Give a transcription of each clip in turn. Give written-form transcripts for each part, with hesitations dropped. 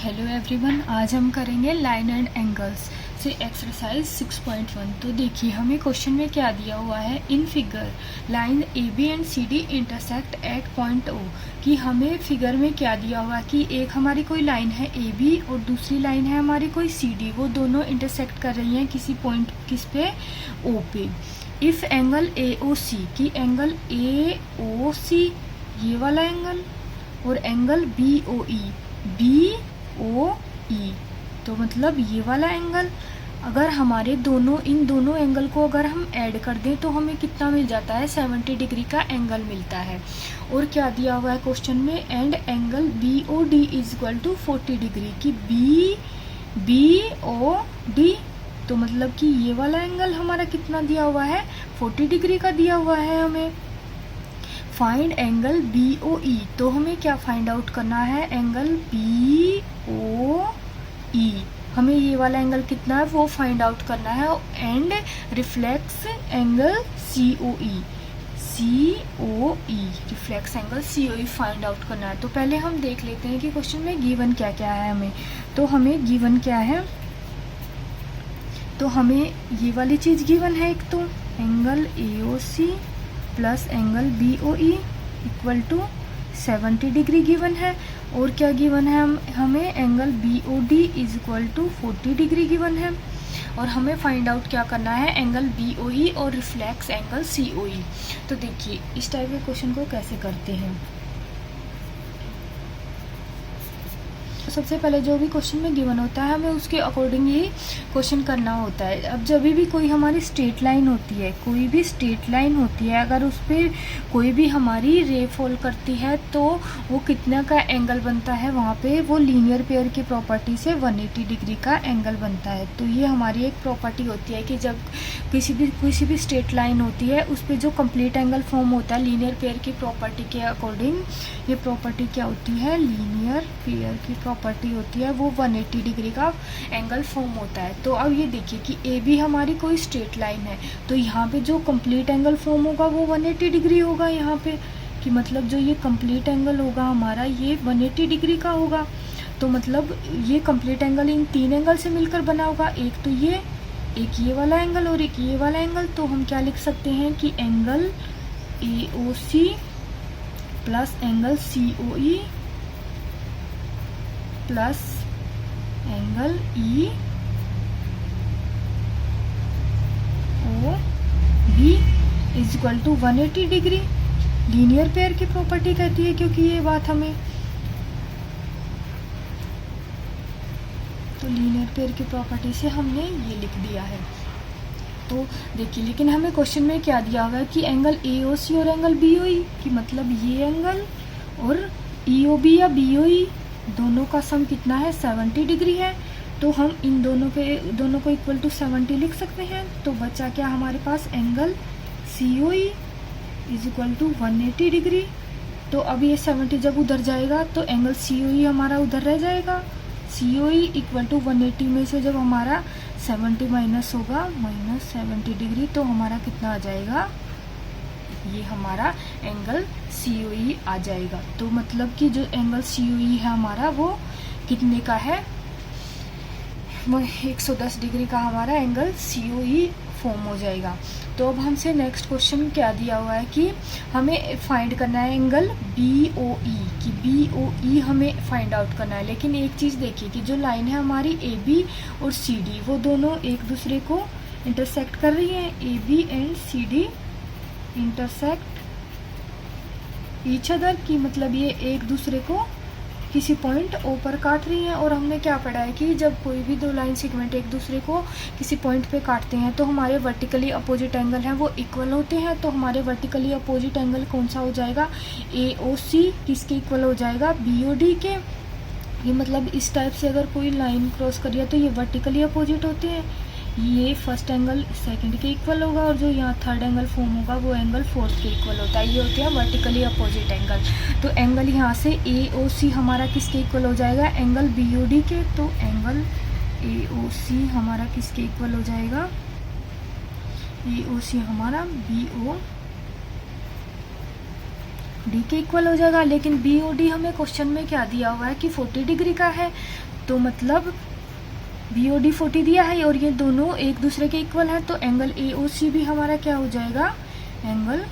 Hello everyone, आज हम करेंगे लाइन एंड एंगल्स से एक्सरसाइज 6.1। तो देखिए हमें क्वेश्चन में क्या दिया हुआ है। In figure line A B and C D intersect at point O, कि हमें फिगर में क्या दिया हुआ है कि एक हमारी कोई लाइन है ए बी और दूसरी लाइन है हमारी कोई सी डी, वो दोनों इंटरसेक्ट कर रही हैं किसी पॉइंट किस पे, ओ पे। इफ़ एंगल ए ओ सी, की एंगल ए ओ सी ये वाला एंगल और angle B O E B O E, तो मतलब ये वाला एंगल, अगर हमारे इन दोनों एंगल को अगर हम ऐड कर दें तो हमें कितना मिल जाता है, 70 डिग्री का एंगल मिलता है। और क्या दिया हुआ है क्वेश्चन में, and angle B O D is equal to 40 degree, की बी ओ डी, तो मतलब कि ये वाला एंगल हमारा कितना दिया हुआ है, 40 डिग्री का दिया हुआ है हमें। Find angle B O E, तो हमें क्या फाइंड आउट करना है, एंगल बी ओ ई, हमें ये वाला एंगल कितना है वो फाइंड आउट करना है। And reflex angle C O E, reflex angle C O E find out करना है। तो पहले हम देख लेते हैं कि क्वेश्चन में गिवन क्या क्या है हमें। तो हमें गिवन क्या है, तो हमें ये वाली चीज़ गिवन है, एक तो angle A O C plus angle B O E equal to 70 degree given है। और क्या गिवन है, हमें angle B O D is equal to 40 degree given है। और हमें फाइंड आउट क्या करना है, एंगल बी ओ ई और reflex angle C O E. तो देखिए इस टाइप के क्वेश्चन को कैसे करते हैं। सबसे पहले जो भी क्वेश्चन में गिवन होता है हमें उसके अकॉर्डिंग ही क्वेश्चन करना होता है। अब जब भी कोई हमारी स्ट्रेट लाइन होती है, कोई भी स्ट्रेट लाइन होती है, अगर उस पर कोई भी हमारी रे फॉल करती है तो वो कितना का एंगल बनता है, वहाँ पे वो लीनियर पेयर की प्रॉपर्टी से 180 डिग्री का एंगल बनता है। तो ये हमारी एक प्रॉपर्टी होती है कि जब किसी भी स्ट्रेट लाइन होती है उस पर जो कंप्लीट एंगल फॉर्म होता है लीनियर पेयर की प्रॉपर्टी के अकॉर्डिंग, ये प्रॉपर्टी क्या होती है, लीनियर पेयर की प्रॉपर्टी होती है, वो 180 डिग्री का एंगल फॉर्म होता है। तो अब ये देखिए कि ए बी हमारी कोई स्ट्रेट लाइन है, तो यहाँ पे जो कंप्लीट एंगल फॉर्म होगा वो 180 डिग्री होगा यहाँ पे, कि मतलब जो ये कंप्लीट एंगल होगा हमारा ये 180 डिग्री का होगा। तो मतलब ये कंप्लीट एंगल इन तीन एंगल से मिलकर बना होगा, एक तो एक ये वाला एंगल और एक ये वाला एंगल। तो हम क्या लिख सकते हैं कि angle A O C plus angle C O E plus angle E O B is equal to 180 degree. Linear pair की प्रॉपर्टी कहती है क्योंकि ये बात हमें, तो लीनियर पेयर की प्रॉपर्टी से हमने ये लिख दिया है। तो देखिए लेकिन हमें क्वेश्चन में क्या दिया हुआ है कि एंगल ए ओ सी और एंगल बी ओ ई, कि मतलब ये एंगल और ई ओ बी या बी ओ ई दोनों का सम कितना है, 70 डिग्री है। तो हम इन दोनों को इक्वल टू 70 लिख सकते हैं। तो बचा क्या हमारे पास, angle C O E is equal to 180 degree. तो अब ये 70 जब उधर जाएगा तो एंगल सी ओ ई हमारा उधर रह जाएगा। सी ओ ई इक्वल टू 180 में से जब हमारा 70 माइनस होगा, माइनस 70 डिग्री, तो हमारा कितना आ जाएगा, ये हमारा एंगल सी ओ ई आ जाएगा। तो मतलब कि जो एंगल सी ओ ई है हमारा वो कितने का है, वो 110 डिग्री का हमारा एंगल सी ओ ई फॉर्म हो जाएगा। तो अब हमसे नेक्स्ट क्वेश्चन क्या दिया हुआ है कि हमें फाइंड करना है एंगल बी ओ ई, कि बी ओ ई हमें फाइंड आउट करना है। लेकिन एक चीज़ देखिए कि जो लाइन है हमारी ए बी और सी डी, वो दोनों एक दूसरे को इंटरसेक्ट कर रही हैं। A B and C D intersect each other, की मतलब ये एक दूसरे को किसी पॉइंट ओ पर काट रही हैं। और हमने क्या पढ़ा है कि जब कोई भी दो लाइन सेगमेंट एक दूसरे को किसी पॉइंट पे काटते हैं तो हमारे वर्टिकली अपोजिट एंगल हैं वो इक्वल होते हैं। तो हमारे वर्टिकली अपोजिट एंगल कौन सा हो जाएगा, ए ओ सी किसके इक्वल हो जाएगा, बी ओ डी के। ये मतलब इस टाइप से अगर कोई लाइन क्रॉस करिए तो ये वर्टिकली अपोजिट होते हैं, ये फर्स्ट एंगल सेकंड के इक्वल होगा और जो यहाँ थर्ड एंगल फॉर्म होगा वो एंगल फोर्थ के इक्वल होता है। ये होते हैं वर्टिकली अपोजिट एंगल। तो एंगल यहाँ से ए ओ सी हमारा किसके इक्वल हो जाएगा, एंगल बी ओ डी के। तो एंगल ए ओ सी हमारा किसके इक्वल हो जाएगा, ए ओ सी हमारा बी ओ डी के इक्वल हो जाएगा। लेकिन बी ओ डी हमें क्वेश्चन में क्या दिया हुआ है कि 40 डिग्री का है, तो मतलब BOD 40 दिया है और ये दोनों एक दूसरे के इक्वल है, तो एंगल AOC भी हमारा क्या हो जाएगा, एंगल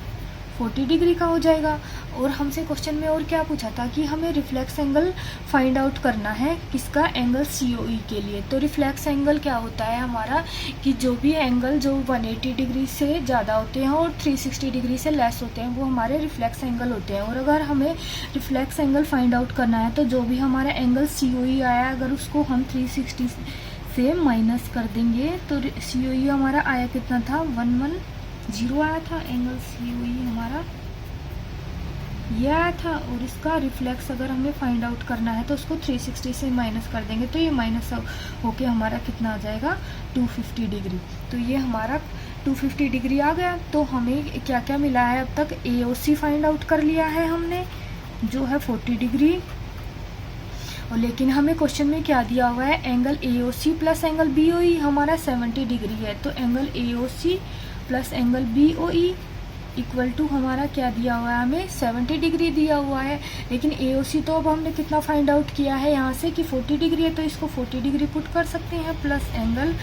40 डिग्री का हो जाएगा। और हमसे क्वेश्चन में और क्या पूछा था कि हमें रिफ्लेक्स एंगल फाइंड आउट करना है, किसका, एंगल COE के लिए। तो रिफ्लेक्स एंगल क्या होता है हमारा, कि जो भी एंगल जो 180 डिग्री से ज़्यादा होते हैं और 360 डिग्री से लेस होते हैं वो हमारे रिफ्लेक्स एंगल होते हैं। और अगर हमें रिफ्लेक्स एंगल फाइंड आउट करना है तो जो भी हमारा एंगल COE आया अगर उसको हम 360 से माइनस कर देंगे तो COE हमारा आया कितना था, 110 आया था। एंगल COE हमारा ये आया था और इसका रिफ्लेक्स अगर हमें फाइंड आउट करना है तो उसको 360 से माइनस कर देंगे तो ये माइनस होके हमारा कितना आ जाएगा, 250 डिग्री। तो ये हमारा 250 डिग्री आ गया। तो हमें क्या क्या मिला है, अब तक AOC फाइंड आउट कर लिया है हमने जो है 40 डिग्री, और लेकिन हमें क्वेश्चन में क्या दिया हुआ है, angle AOC plus angle BOE हमारा 70 डिग्री है। तो angle AOC plus angle BOE equal to हमारा क्या दिया हुआ है, हमें 70 डिग्री दिया हुआ है। लेकिन AOC तो अब हमने कितना फाइंड आउट किया है यहाँ से कि 40 डिग्री है, तो इसको 40 डिग्री पुट कर सकते हैं, plus angle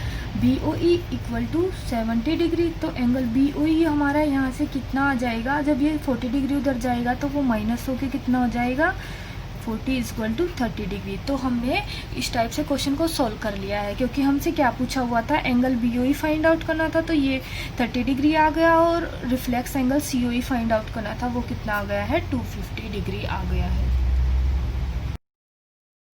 BOE equal to 70 degree. तो एंगल BOE हमारा यहाँ से कितना आ जाएगा, जब ये 40 डिग्री उधर जाएगा तो वो माइनस होके कितना हो जाएगा, 40 इक्वल टू 30 डिग्री। तो हमने इस टाइप से क्वेश्चन को सॉल्व कर लिया है, क्योंकि हमसे क्या पूछा हुआ था, एंगल BOE फाइंड आउट करना था तो ये 30 डिग्री आ गया, और reflex angle COE find out करना था वो कितना आ गया है, 250 डिग्री आ गया है।